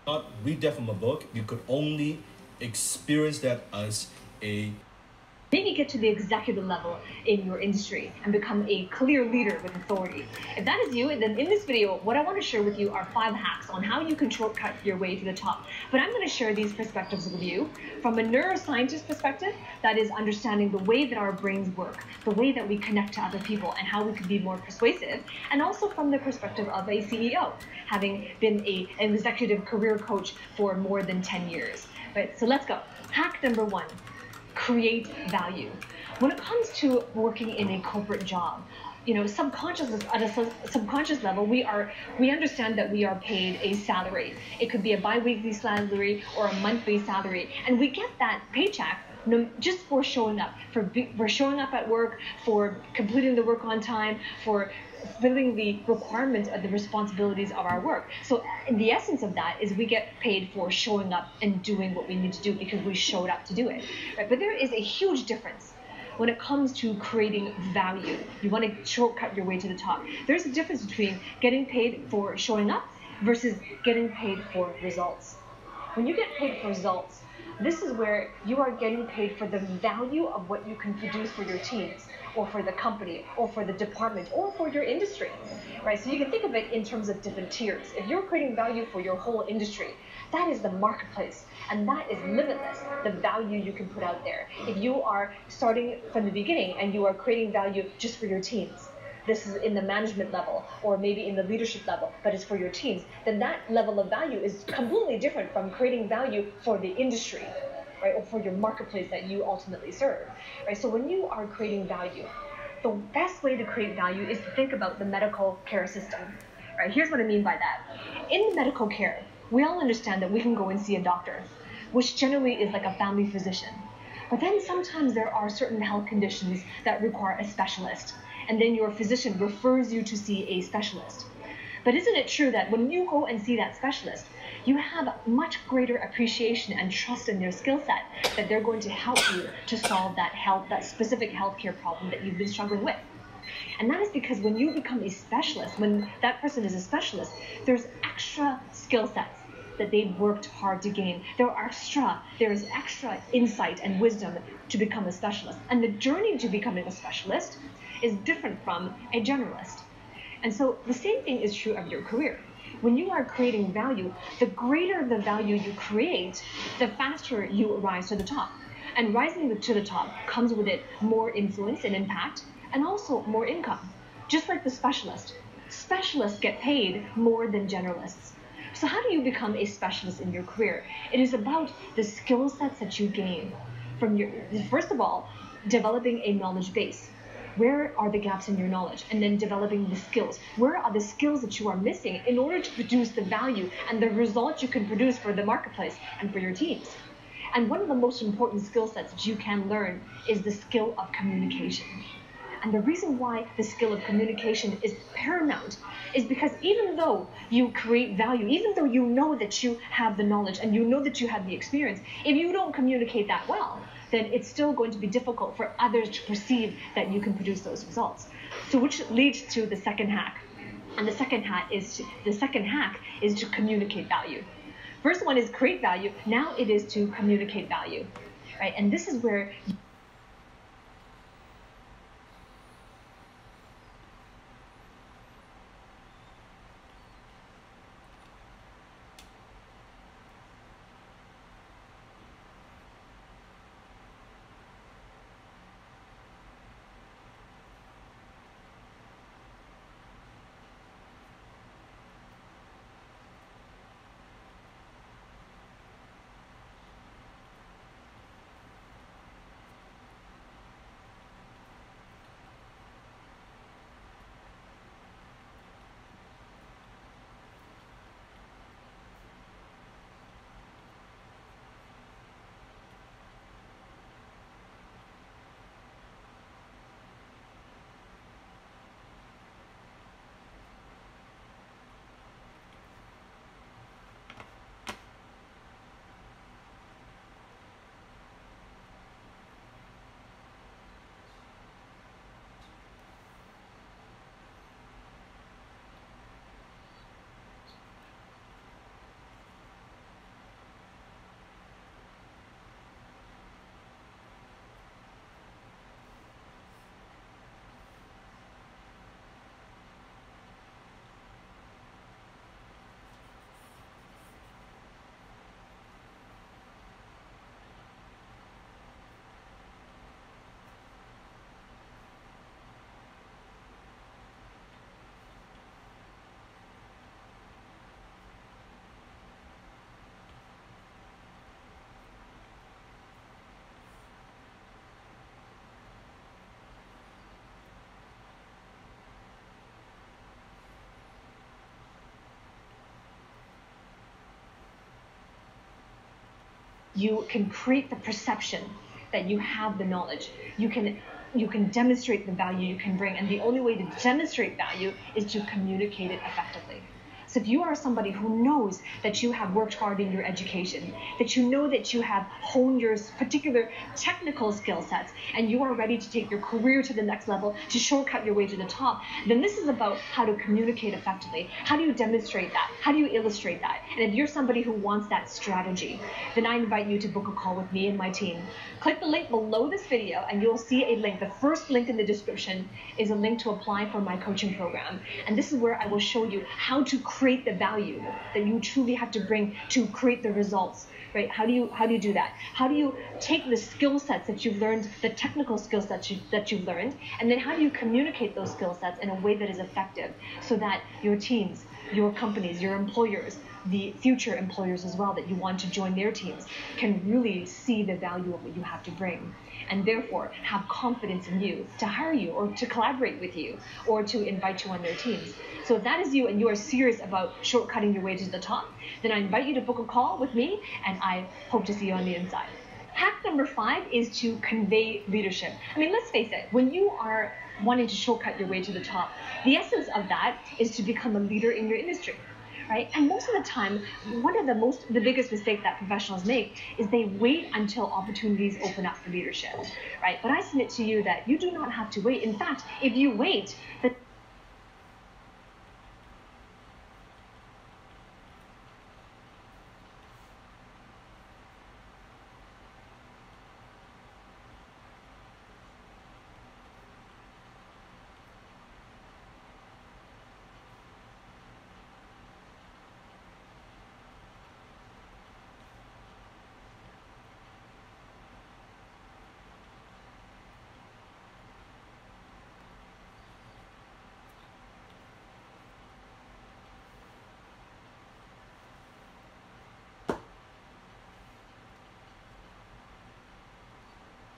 Not read that from a book. You could only experience that as a maybe get to the executive level in your industry and become a clear leader with authority. If that is you, then in this video, what I want to share with you are 5 hacks on how you can shortcut your way to the top. But I'm going to share these perspectives with you from a neuroscientist perspective, that is understanding the way that our brains work, the way that we connect to other people and how we can be more persuasive, and also from the perspective of a CEO, having been an executive career coach for more than 10 years. Right, so let's go. Hack number 1. Create value. When it comes to working in a corporate job, at a subconscious level, we understand that we are paid a salary. It could be a bi-weekly salary or a monthly salary, and we get that paycheck just for showing up, for showing up at work, for completing the work on time, for fulfilling the requirements of the responsibilities of our work. So in the essence of that is we get paid for showing up and doing what we need to do because we showed up to do it. Right? But there is a huge difference when it comes to creating value. You want to shortcut your way to the top. There's a difference between getting paid for showing up versus getting paid for results. When you get paid for results, this is where you are getting paid for the value of what you can produce for your teams, or for the company, or for the department, or for your industry, right? So you can think of it in terms of different tiers. If you're creating value for your whole industry, that is the marketplace, and that is limitless, the value you can put out there. If you are starting from the beginning and you are creating value just for your teams, this is in the management level or maybe in the leadership level, but it's for your teams, then that level of value is completely different from creating value for the industry, right, or for your marketplace that you ultimately serve, right? So when you are creating value, the best way to create value is to think about the medical care system, right? Here's what I mean by that. In the medical care, we all understand that we can go and see a doctor, which generally is like a family physician. But then sometimes there are certain health conditions that require a specialist, and then your physician refers you to see a specialist. But isn't it true that when you go and see that specialist, you have much greater appreciation and trust in their skill set, that they're going to help you to solve that specific healthcare problem that you've been struggling with? And that is because when you become a specialist, when that person is a specialist, there's extra skill sets that they've worked hard to gain. There is extra insight and wisdom to become a specialist. And the journey to becoming a specialist is different from a generalist. And so the same thing is true of your career. When you are creating value, the greater the value you create, the faster you rise to the top. And rising to the top comes with it more influence and impact, and also more income. Just like the specialist. Specialists get paid more than generalists. So how do you become a specialist in your career? It is about the skill sets that you gain from first of all, developing a knowledge base. Where are the gaps in your knowledge? And then developing the skills. Where are the skills that you are missing in order to produce the value and the results you can produce for the marketplace and for your teams? And one of the most important skill sets that you can learn is the skill of communication. And the reason why the skill of communication is paramount is because even though you create value, even though you know that you have the knowledge and you know that you have the experience, if you don't communicate that well, then it's still going to be difficult for others to perceive that you can produce those results. So which leads to the second hack. And the second hack is to communicate value. First one is create value. Now it is to communicate value, right? And this is where you can create the perception that you have the knowledge. You can demonstrate the value you can bring, and the only way to demonstrate value is to communicate it effectively. So if you are somebody who knows that you have worked hard in your education, that you know that you have honed your particular technical skill sets, and you are ready to take your career to the next level, to shortcut your way to the top, then this is about how to communicate effectively. How do you demonstrate that? How do you illustrate that? And if you're somebody who wants that strategy, then I invite you to book a call with me and my team. Click the link below this video and you'll see a link. The first link in the description is a link to apply for my coaching program. And this is where I will show you how to create the value that you truly have to bring to create the results, right? How do you do that? How do you take the skill sets that you've learned, the technical skills that you've learned, and then how do you communicate those skill sets in a way that is effective so that your teams, your companies, your employers, the future employers as well that you want to join their teams can really see the value of what you have to bring, and therefore have confidence in you to hire you or to collaborate with you or to invite you on their teams. So if that is you and you are serious about shortcutting your way to the top, then I invite you to book a call with me, and I hope to see you on the inside. Hack number 5 is to convey leadership. I mean, let's face it, when you are wanting to shortcut your way to the top, the essence of that is to become a leader in your industry. Right? And most of the time, one of the biggest mistake that professionals make is they wait until opportunities open up for leadership, right? But I submit to you that you do not have to wait. In fact, if you wait,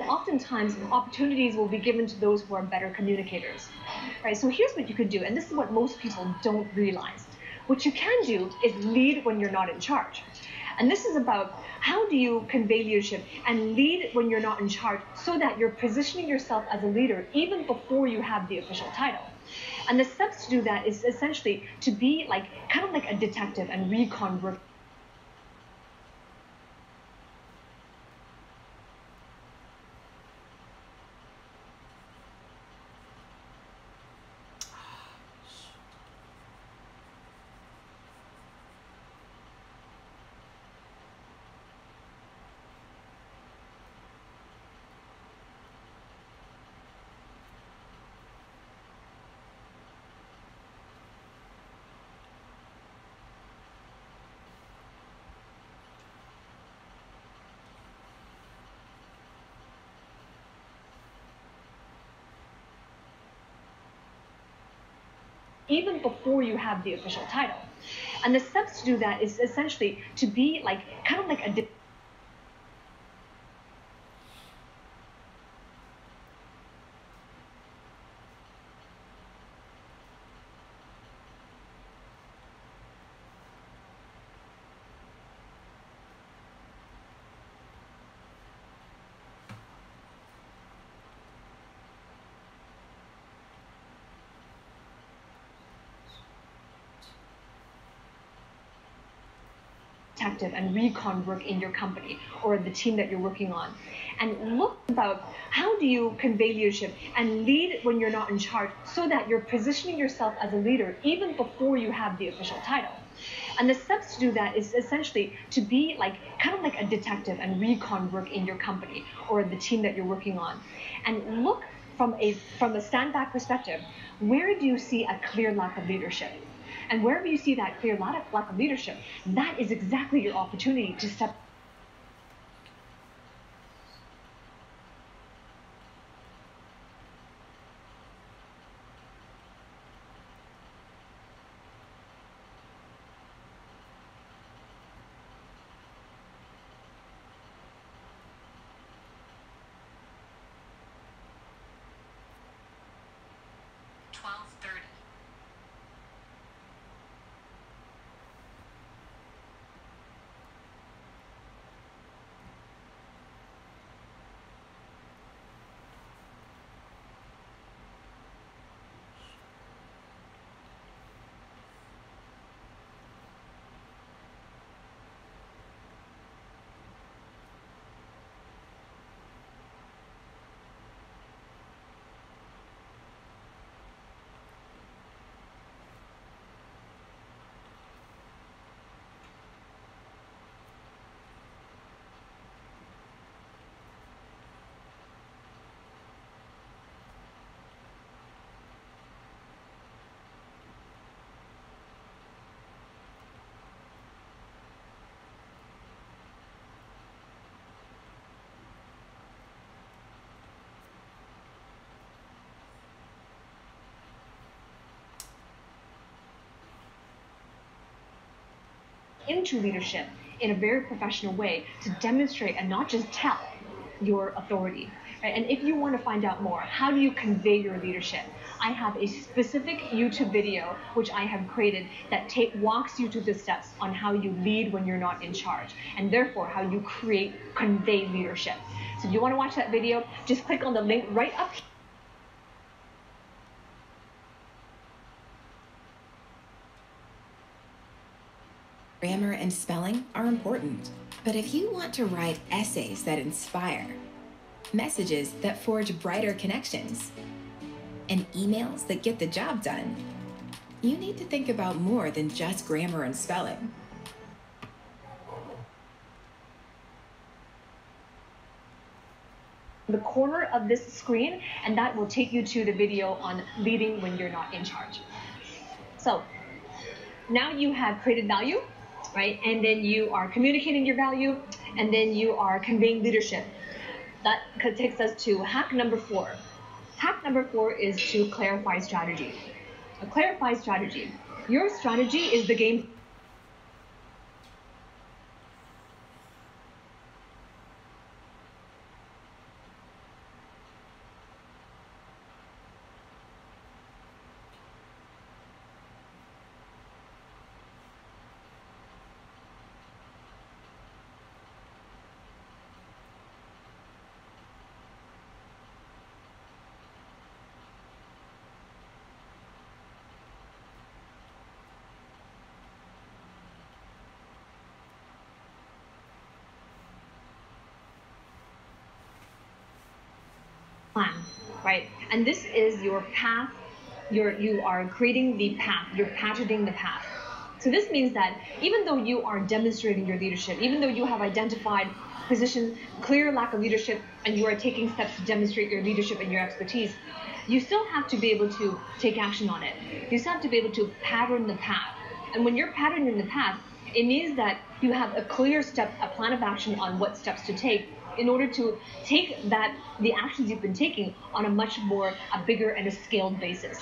oftentimes opportunities will be given to those who are better communicators, right? So here's what you could do, and this is what most people don't realize. What you can do is lead when you're not in charge. And this is about how do you convey leadership and lead when you're not in charge so that you're positioning yourself as a leader even before you have the official title. And the steps to do that is essentially to be like kind of like a detective and recon work. Even before you have the official title. And the steps to do that is essentially to be like kind of like a detective and recon work in your company or the team that you're working on. And look about how do you convey leadership and lead when you're not in charge so that you're positioning yourself as a leader even before you have the official title. And the steps to do that is essentially to be like kind of like a detective and recon work in your company or the team that you're working on. And look from a stand back perspective, where do you see a clear lack of leadership? And wherever you see that clear lack of leadership, that is exactly your opportunity to step. Into leadership in a very professional way to demonstrate and not just tell your authority. Right? And if you want to find out more, how do you convey your leadership? I have a specific YouTube video which I have created that walks you through the steps on how you lead when you're not in charge, and therefore how you convey leadership. So if you want to watch that video, just click on the link right up here. Grammar and spelling are important, but if you want to write essays that inspire, messages that forge brighter connections, and emails that get the job done, you need to think about more than just grammar and spelling. The corner of this screen, and that will take you to the video on leading when you're not in charge. So now you have created value, right? And then you are communicating your value, and then you are conveying leadership. That takes us to hack number 4. Hack number 4 is to clarify strategy. Clarify strategy. Your strategy is the game. plan, right? And this is your path. You are creating the path. You're patterning the path. So this means that even though you are demonstrating your leadership, even though you have identified position, clear lack of leadership, and you are taking steps to demonstrate your leadership and your expertise, you still have to be able to take action on it. You still have to be able to pattern the path. And when you're patterning the path, it means that you have a clear step, a plan of action on what steps to take in order to take the actions you've been taking on a much more, a bigger and a scaled basis.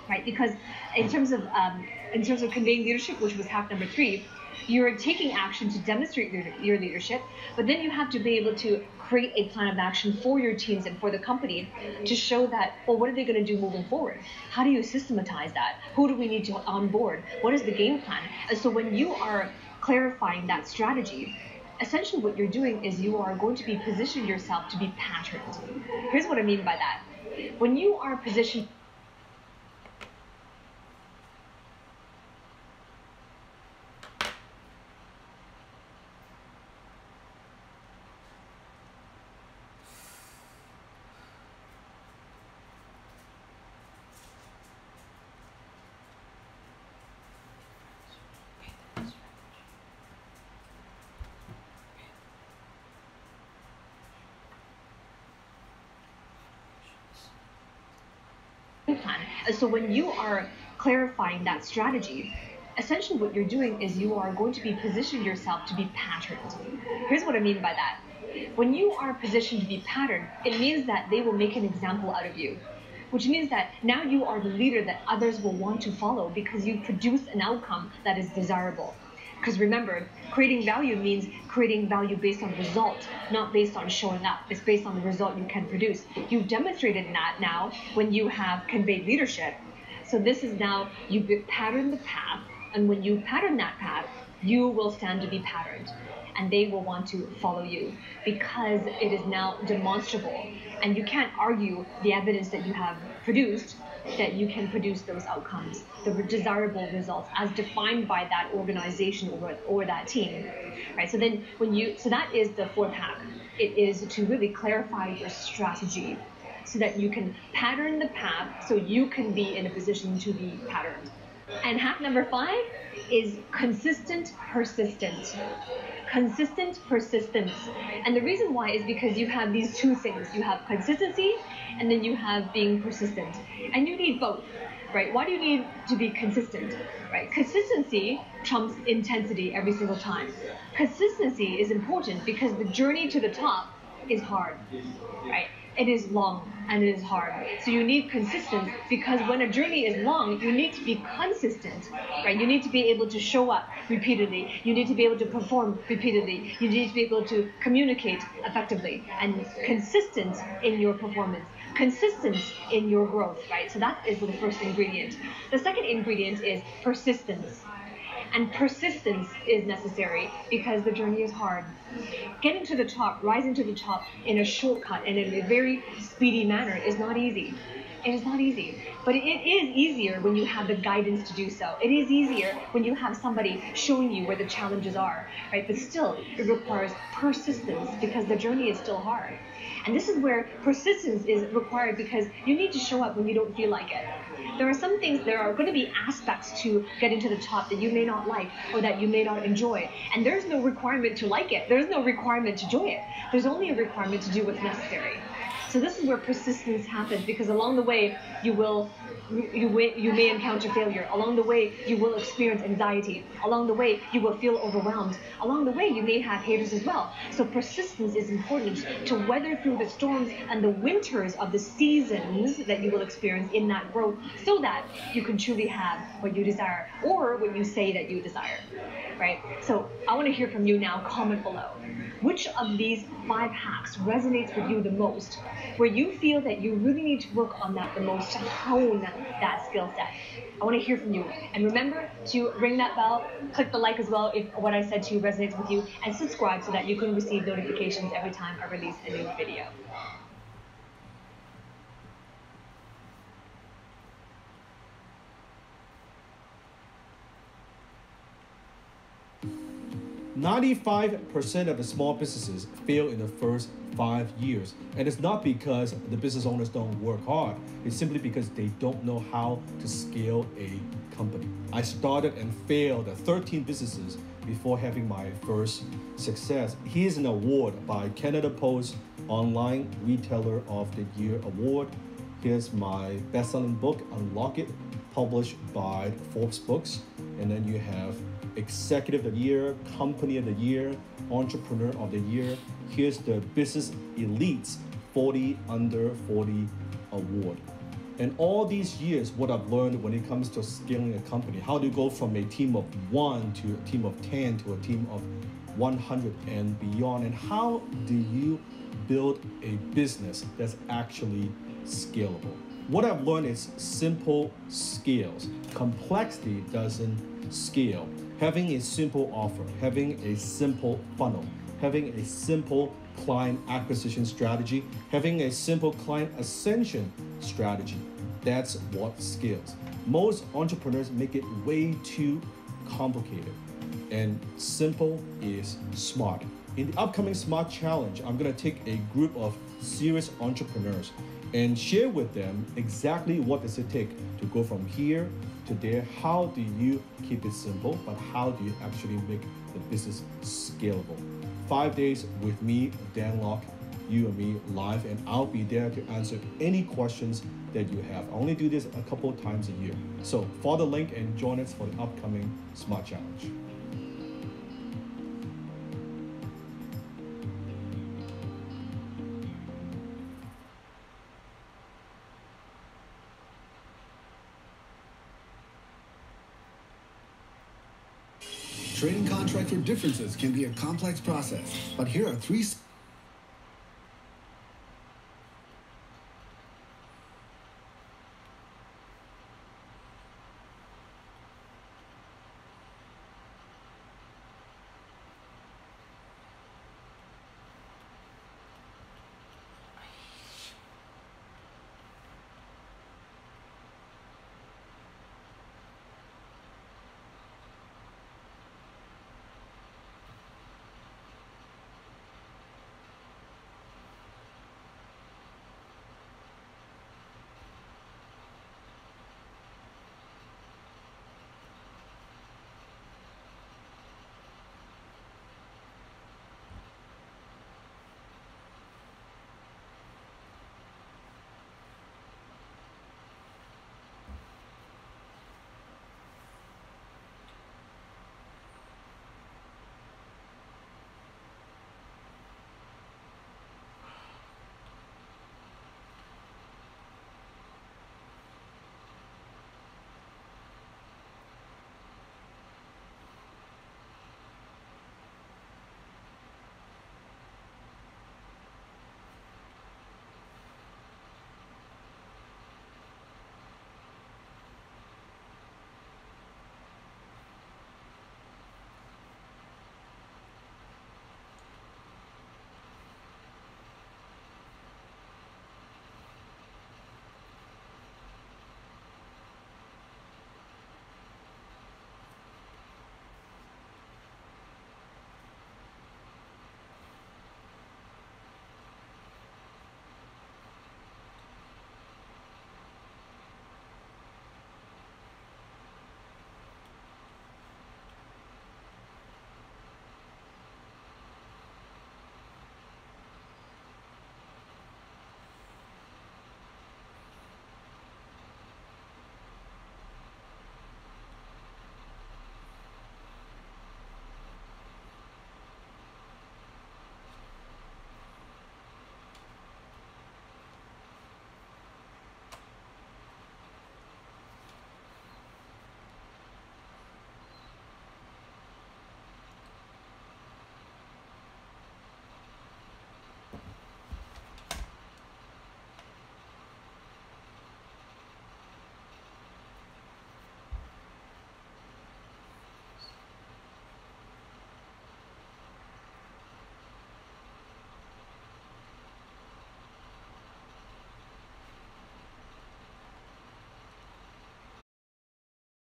Right, because in terms of conveying leadership, which was hack number 3, you're taking action to demonstrate your leadership, but then you have to be able to create a plan of action for your teams and for the company to show that, well, what are they going to do moving forward? How do you systematize that? Who do we need to onboard? What is the game plan? And so when you are clarifying that strategy, essentially what you're doing is you are going to be positioning yourself to be patterned. Here's what I mean by that. When you are positioned plan. And so when you are clarifying that strategy, essentially what you're doing is you are going to be positioning yourself to be patterned. Here's what I mean by that. When you are positioned to be patterned, it means that they will make an example out of you, which means that now you are the leader that others will want to follow because you produce an outcome that is desirable. Because remember, creating value means creating value based on result, not based on showing up. It's based on the result you can produce. You've demonstrated that now when you have conveyed leadership. So this is now, you pattern the path, and when you pattern that path, you will stand to be patterned. And they will want to follow you because it is now demonstrable. And you can't argue the evidence that you have produced that you can produce those outcomes, the desirable results as defined by that organization or that team, right? So then so that is the 4th hack. It is to really clarify your strategy so that you can pattern the path so you can be in a position to be patterned. And hack number 5 is consistent persistence. Consistent persistence. And the reason why is because you have these two things. You have consistency and then you have being persistent. And you need both, right? Why do you need to be consistent, right? Consistency trumps intensity every single time. Consistency is important because the journey to the top is hard, right? It is long and it is hard. So you need consistency because when a journey is long, you need to be consistent, right? You need to be able to show up repeatedly. You need to be able to perform repeatedly. You need to be able to communicate effectively and consistent in your performance, consistent in your growth, right? So that is the first ingredient. The second ingredient is persistence. And persistence is necessary because the journey is hard. Getting to the top, rising to the top in a shortcut and in a very speedy manner is not easy. It is not easy. But it is easier when you have the guidance to do so. It is easier when you have somebody showing you where the challenges are, right? But still, it requires persistence because the journey is still hard. And this is where persistence is required because you need to show up when you don't feel like it. There are some things, there are going to be aspects to getting to the top that you may not like or that you may not enjoy. And there's no requirement to like it. There's no requirement to enjoy it. There's only a requirement to do what's necessary. So this is where persistence happens because along the way, you may encounter failure. Along the way, you will experience anxiety. Along the way, you will feel overwhelmed. Along the way, you may have haters as well. So persistence is important to weather through the storms and the winters of the seasons that you will experience in that growth so that you can truly have what you desire or what you say that you desire, right? So I want to hear from you now. Comment below. Which of these 5 hacks resonates with you the most, where you feel that you really need to work on that the most to hone that skill set? I want to hear from you. And remember to ring that bell, click the like as well if what I said to you resonates with you, and subscribe so that you can receive notifications every time I release a new video. "95% of the small businesses fail in the first 5 years. And it's not because the business owners don't work hard. It's simply because they don't know how to scale a company. I started and failed at 13 businesses before having my first success. Here's an award by Canada Post Online Retailer of the Year Award. Here's my best-selling book, Unlock It, published by Forbes Books. And then you have Executive of the Year, Company of the Year, Entrepreneur of the Year. Here's the Business Elites 40 Under 40 Award. And all these years, what I've learned when it comes to scaling a company, how to go from a team of 1 to a team of 10 to a team of 100 and beyond, and how do you build a business that's actually scalable. What I've learned is simple scales. Complexity doesn't scale. Having a simple offer, having a simple funnel, having a simple client acquisition strategy, having a simple client ascension strategy, that's what scales. Most entrepreneurs make it way too complicated, and simple is smart. In the upcoming Smart Challenge, I'm gonna take a group of serious entrepreneurs and share with them exactly what does it take to go from here to there. How do you keep it simple, but how do you actually make the business scalable? 5 days with me, Dan Lok, you and me live, and I'll be there to answer any questions that you have. I only do this a couple of times a year. So follow the link and join us for the upcoming Smart Challenge. Trading contract for differences can be a complex process, but here are 3